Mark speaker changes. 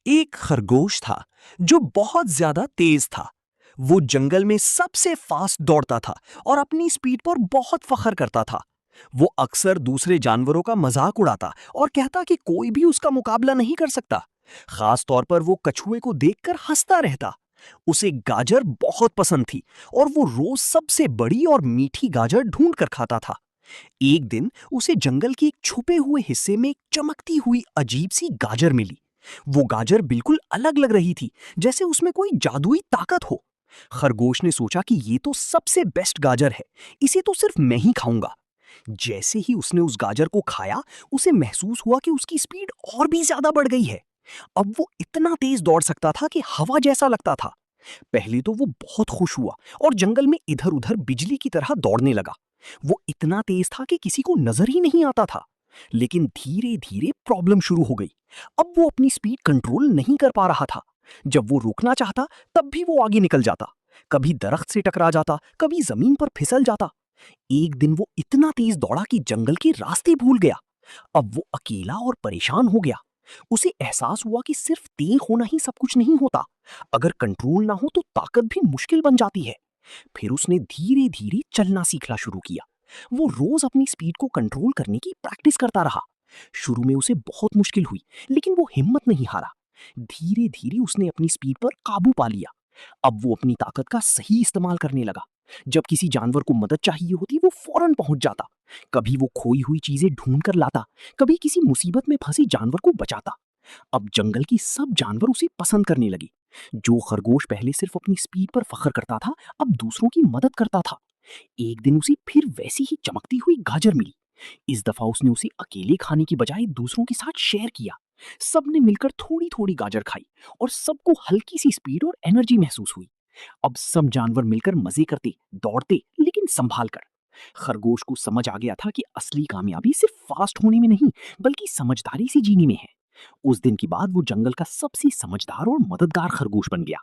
Speaker 1: एक खरगोश था जो बहुत ज्यादा तेज था। वो जंगल में सबसे फास्ट दौड़ता था और अपनी स्पीड पर बहुत फख्र करता था। वो अक्सर दूसरे जानवरों का मजाक उड़ाता और कहता कि कोई भी उसका मुकाबला नहीं कर सकता। खास तौर पर वो कछुए को देखकर हंसता रहता। उसे गाजर बहुत पसंद थी और वो रोज सबसे बड़ी और मीठी गाजर ढूंढ कर खाता था। एक दिन उसे जंगल के एक छुपे हुए हिस्से में एक चमकती हुई अजीब सी गाजर मिली। वो गाजर बिल्कुल अलग लग रही थी, जैसे उसमें कोई जादुई ताकत हो। खरगोश ने सोचा कि ये तो सबसे बेस्ट गाजर है, इसे तो सिर्फ मैं ही खाऊंगा। जैसे ही उसने उस गाजर को खाया, उसे महसूस हुआ कि उसकी स्पीड और भी ज्यादा बढ़ गई है। अब वो इतना तेज दौड़ सकता था कि हवा जैसा लगता था। पहले तो वो बहुत खुश हुआ और जंगल में इधर-उधर बिजली की तरह दौड़ने लगा। वो इतना तेज था कि किसी को नजर ही नहीं आता था। लेकिन धीरे-धीरे प्रॉब्लम शुरू हो गई। अब वो अपनी स्पीड कंट्रोल नहीं कर पा रहा था। जब वो रुकना चाहता, तब भी वो आगे निकल जाता। कभी दरख्त से टकरा जाता, कभी जमीन पर फिसल जाता। एक दिन वो इतना तेज दौड़ा कि जंगल के रास्ते भूल गया। अब वो अकेला और परेशान हो गया। उसे एहसास हुआ कि सिर्फ तेज होना ही सब कुछ नहीं होता। अगर कंट्रोल ना हो तो ताकत भी मुश्किल बन जाती है। फिर उसने धीरे धीरे चलना सीखना शुरू किया। वो रोज अपनी स्पीड को कंट्रोल करने की प्रैक्टिस करता रहा। शुरू में उसे बहुत मुश्किल हुई, लेकिन वो हिम्मत नहीं हारा। धीरे धीरे उसने अपनी स्पीड पर काबू पा लिया। अब वो अपनी ताकत का सही इस्तेमाल करने लगा। जब किसी जानवर को मदद चाहिए होती, वो फौरन पहुंच जाता। कभी वो खोई हुई चीजें ढूंढ कर लाता, कभी किसी मुसीबत में फंसे जानवर को बचाता। अब जंगल की सब जानवर उसे पसंद करने लगे। जो खरगोश पहले सिर्फ अपनी स्पीड पर फख्र करता था, अब दूसरों की मदद करता था। एक दिन उसे फिर वैसी ही चमकती हुई गाजर मिली। इस दफा उसने उसे अकेले खाने की बजाय दूसरों के साथ शेयर किया। सबने मिलकर थोड़ी थोड़ी गाजर खाई और सबको हल्की सी स्पीड और एनर्जी महसूस हुई। अब सब जानवर मिलकर मजे करते, दौड़ते, लेकिन संभाल कर। खरगोश को समझ आ गया था कि असली कामयाबी सिर्फ फास्ट होने में नहीं, बल्कि समझदारी से जीने में है। उस दिन के बाद वो जंगल का सबसे समझदार और मददगार खरगोश बन गया।